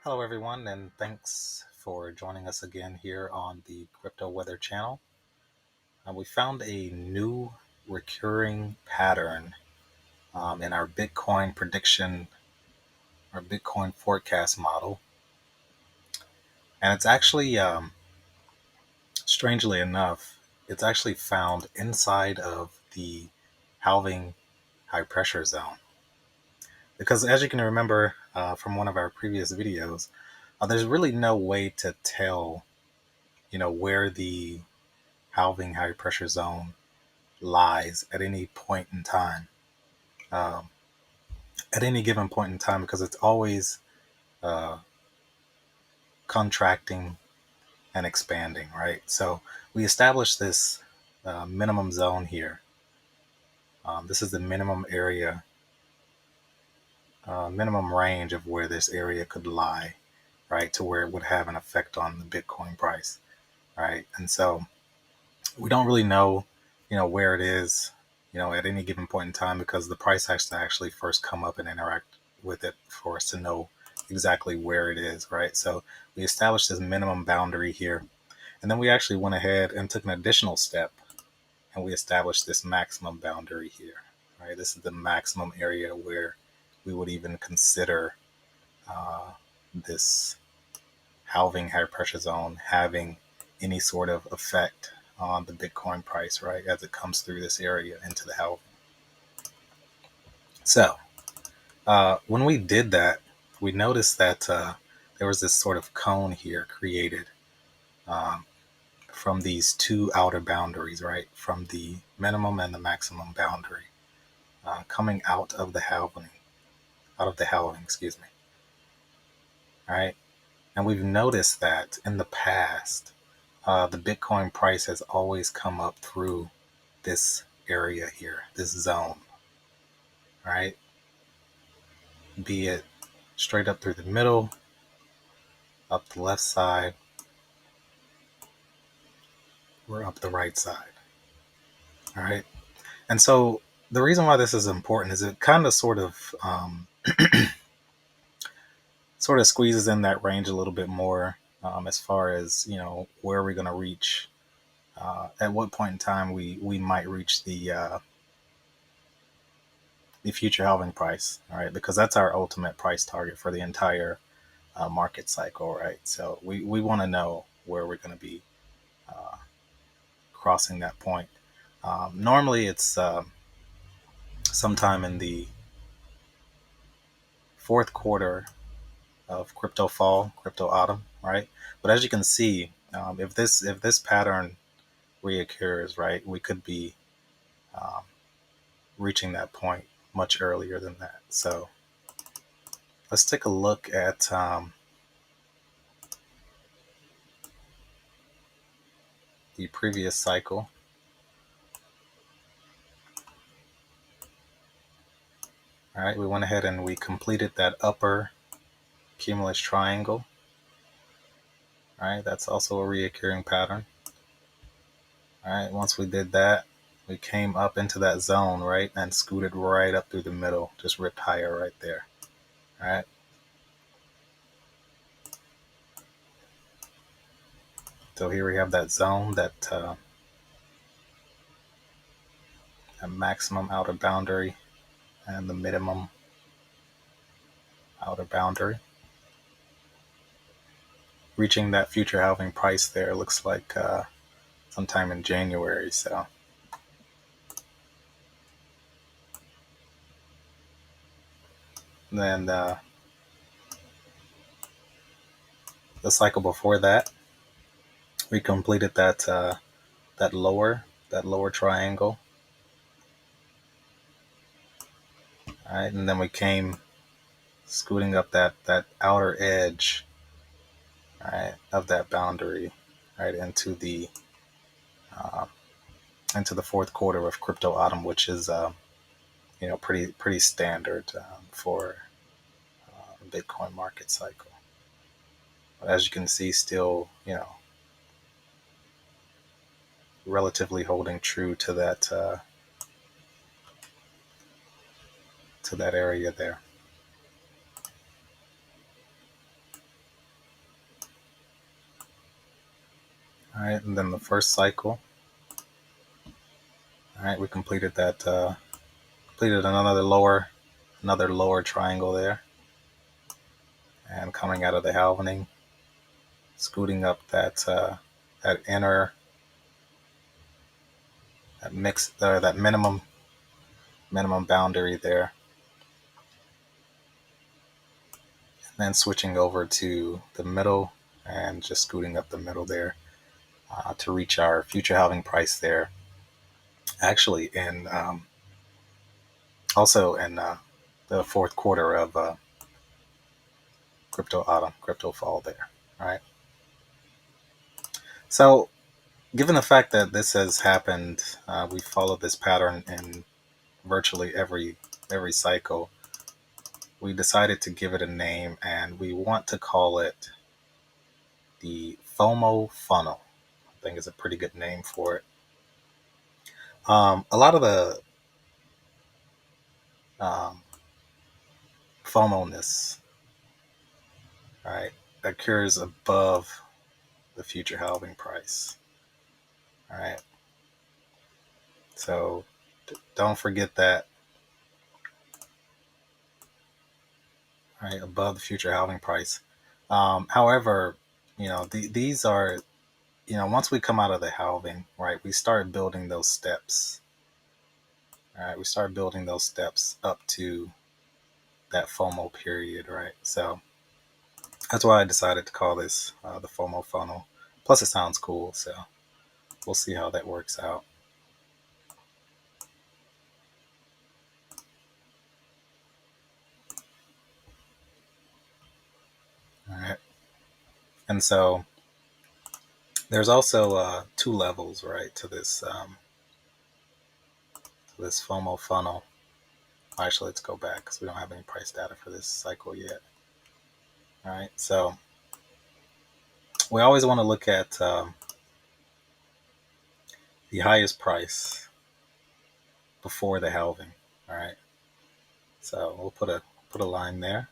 Hello, everyone, and thanks for joining us again here on the Crypto Weather channel. We found a new recurring pattern in our Bitcoin prediction, our Bitcoin forecast model. And it's actually, strangely enough, it's actually found inside of the halving high pressure zone. Because as you can remember from one of our previous videos, there's really no way to tell, where the halving high pressure zone lies at any point in time, um, at any given point in time, because it's always uh, contracting and expanding, right? So we established this minimum zone here. This is the minimum area, minimum range of where this area could lie, right? To where it would have an effect on the Bitcoin price, right? And so we don't really know, where it is, at any given point in time, because the price has to actually first come up and interact with it for us to know exactly where it is, right? So we established this minimum boundary here, and then we actually went ahead and took an additional step, and we established this maximum boundary here, right? This is the maximum area where we would even consider this halving high pressure zone having any sort of effect on the Bitcoin price, right, as it comes through this area into the halving. So when we did that, we noticed that there was this sort of cone here created um, from these two outer boundaries, right, from the minimum and the maximum boundary, coming out of the halving, excuse me. All right, and we've noticed that in the past, the Bitcoin price has always come up through this area here, this zone, right? Be it straight up through the middle, up the left side, or up the right side, all right? And so the reason why this is important is it kind of sort of squeezes in that range a little bit more, as far as, where we're going to reach, at what point in time we might reach the future halving price, all right? Because that's our ultimate price target for the entire market cycle, right? So we want to know where we're going to be crossing that point. Normally, it's sometime in the fourth quarter of crypto fall, crypto autumn, right? But as you can see, if this pattern reoccurs, right, we could be um, reaching that point much earlier than that. So let's take a look at the previous cycle. All right, we went ahead and we completed that upper cumulus triangle. All right, that's also a reoccurring pattern. All right, once we did that, we came up into that zone, right, and scooted right up through the middle, just ripped higher right there. All right. So here we have that zone, that maximum outer boundary and the minimum outer boundary. Reaching that future halving price there looks like sometime in January. So then the cycle before that, we completed that lower triangle. All right, and then we came scooting up that outer edge, right, of that boundary, right, uh, into the fourth quarter of crypto autumn, which is pretty standard for Bitcoin market cycle. But as you can see, still relatively holding true to that area there. All right, and then the first cycle. All right, we completed that. Completed another lower triangle there, and coming out of the halvening, scooting up that inner that minimum boundary there, and then switching over to the middle and just scooting up the middle there to reach our future halving price there. Actually, in also in the fourth quarter of crypto fall there. Right. So, given the fact that this has happened, we followed this pattern in virtually every cycle. We decided to give it a name, and we want to call it the FOMO funnel. I think is a pretty good name for it. A lot of the um, FOMO-ness, right, occurs above the future halving price. All right. So don't forget that. Right, above the future halving price. However, these are, once we come out of the halving, right, we start building those steps. All right, we start building those steps up to that FOMO period, right? So that's why I decided to call this the FOMO funnel. Plus, it sounds cool, so we'll see how that works out. All right, and so there's also two levels, right, to this FOMO funnel. Actually, let's go back because we don't have any price data for this cycle yet. All right, so we always want to look at the highest price before the halving. All right, so we'll put a line there.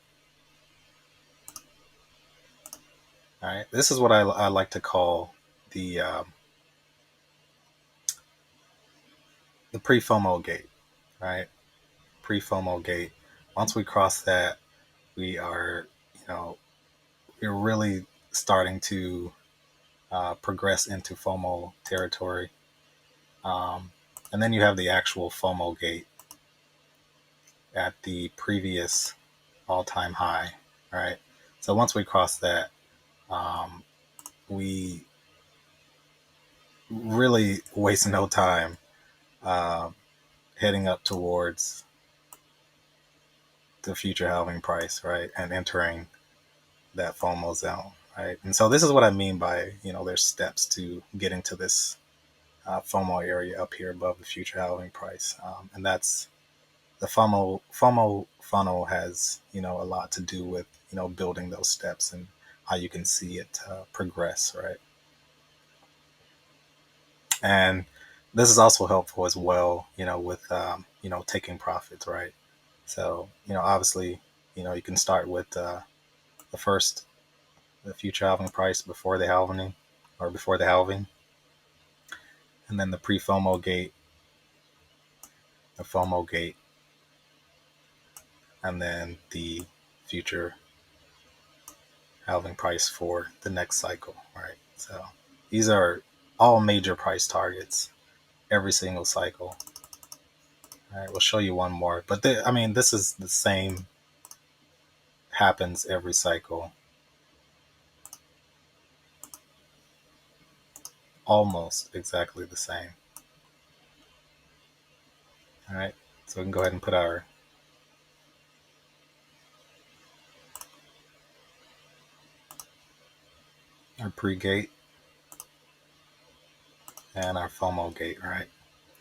All right, this is what I like to call the pre-FOMO gate. Right, pre-FOMO gate. Once we cross that, we are we're really starting to progress into FOMO territory. And then you have the actual FOMO gate at the previous all-time high, right? So once we cross that, we really waste no time uh, heading up towards the future halving price, right, and entering that FOMO zone, right? And so this is what I mean by there's steps to getting to this FOMO area up here above the future halving price, and that's the FOMO funnel has a lot to do with building those steps and how you can see it progress, right? And this is also helpful as well, with taking profits, right? So obviously, you can start with the first the future halving price before the halving, or before the halving, and then the pre-FOMO gate, the FOMO gate, and then the future halving price for the next cycle, right? So these are all major price targets every single cycle. All right, we'll show you one more, but this is the same, happens every cycle, almost exactly the same. All right, so we can go ahead and put our pre-gate and our FOMO gate, right?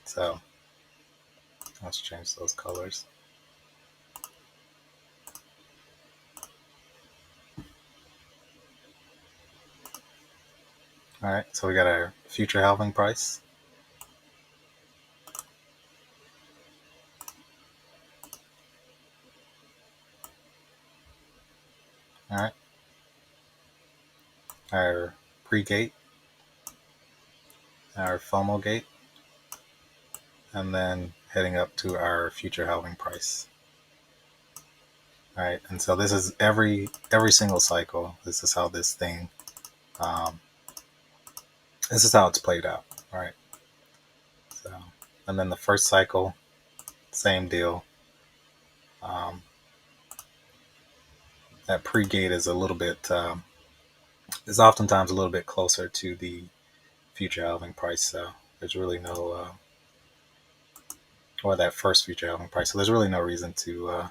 So let's change those colors. All right, so we got our future halving price. All right, our pre-gate, our FOMO gate, and then heading up to our future halving price. All right, and so this is every single cycle. This is how this thing, this is how it's played out. All right. So, and then the first cycle, same deal. That pre-gate is a little bit, is oftentimes a little bit closer to the future halving price. So there's really no, or that first future halving price. So there's really no reason to,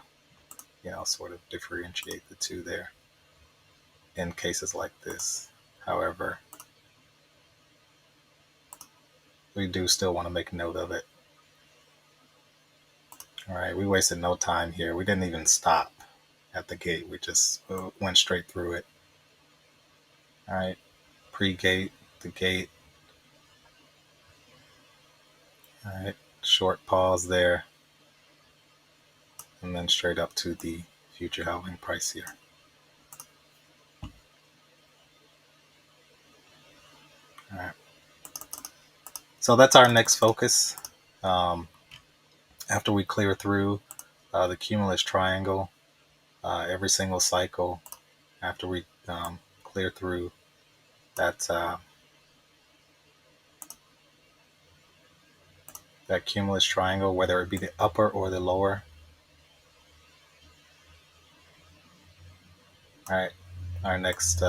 sort of differentiate the two there in cases like this. However, we do still want to make note of it. All right, we wasted no time here. We didn't even stop at the gate. We just went straight through it. All right, pre-gate, the gate. All right, short pause there, and then straight up to the future halving price here. All right, so that's our next focus. After we clear through the cumulus triangle, every single cycle, after we clear through that that cumulus triangle, whether it be the upper or the lower. All right, our next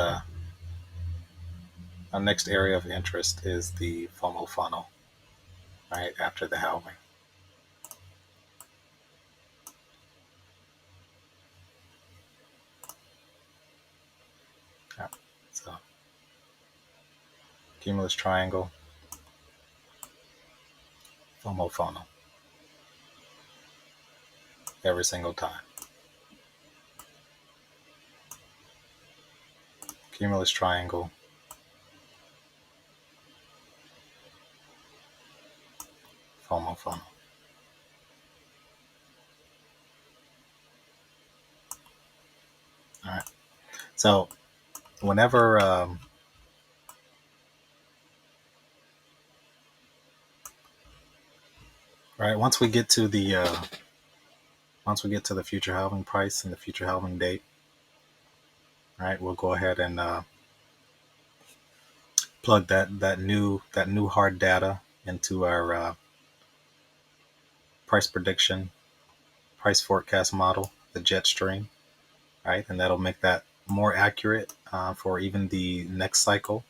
area of interest is the FOMO funnel. All right, after the halving. Yeah, so cumulus triangle, FOMO funnel, every single time. Cumulus triangle, FOMO funnel. All right. So whenever right, once we get to the future halving price and the future halving date, right, we'll go ahead and plug that new hard data into our price prediction, price forecast model, the jet stream, right, and that'll make that more accurate for even the next cycle,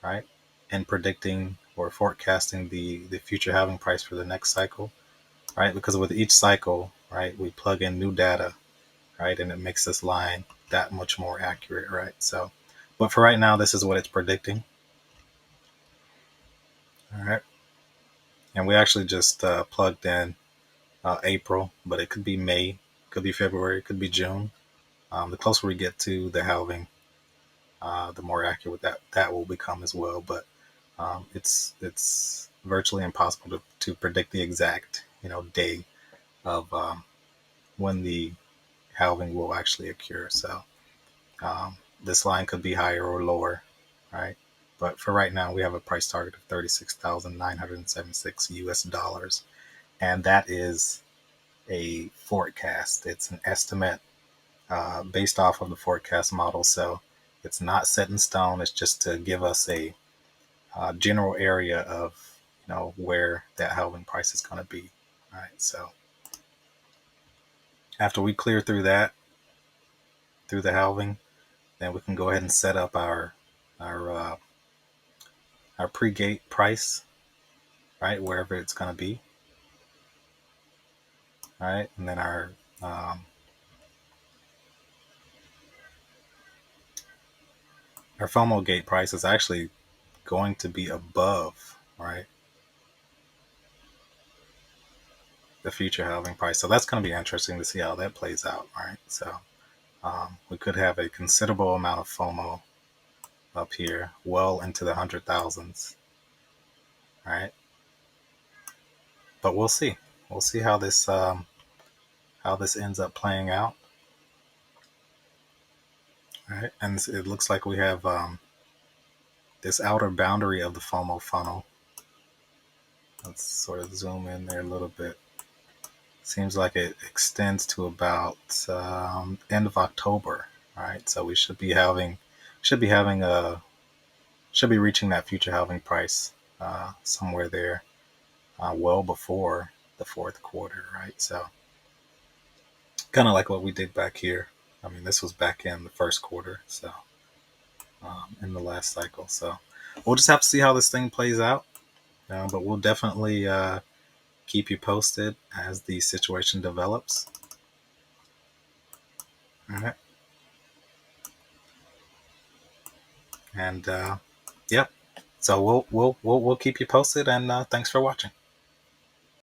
right, and predicting or forecasting the future halving price for the next cycle, right, because with each cycle, right, we plug in new data, right, and it makes this line that much more accurate, right. So, but for right now, this is what it's predicting. All right, and we actually just plugged in April, but it could be May, could be February, it could be June. The closer we get to the halving, the more accurate that will become as well. But it's virtually impossible to predict the exact day of when the halving will actually occur. So this line could be higher or lower, right? But for right now, we have a price target of 36,976 US dollars, and that is a forecast. It's an estimate based off of the forecast model. So it's not set in stone. It's just to give us a general area of where that halving price is going to be. All right. So after we clear through that, through the halving, then we can go ahead and set up our uh, our pre-gate price, right, wherever it's going to be. All right, and then um, our FOMO gate price is actually going to be above, right, the future halving price. So that's going to be interesting to see how that plays out. All right, so we could have a considerable amount of FOMO up here, well into the 100,000s. All right, but we'll see. We'll see how this ends up playing out. All right, and it looks like we have this outer boundary of the FOMO funnel. Let's sort of zoom in there a little bit. Seems like it extends to about end of October, right? So we should be reaching that future halving price somewhere there, well before the fourth quarter, right? So kind of like what we did back here. I mean, this was back in the first quarter, so in the last cycle. So we'll just have to see how this thing plays out, but we'll definitely keep you posted as the situation develops. All right. And yep. So we'll keep you posted, and thanks for watching.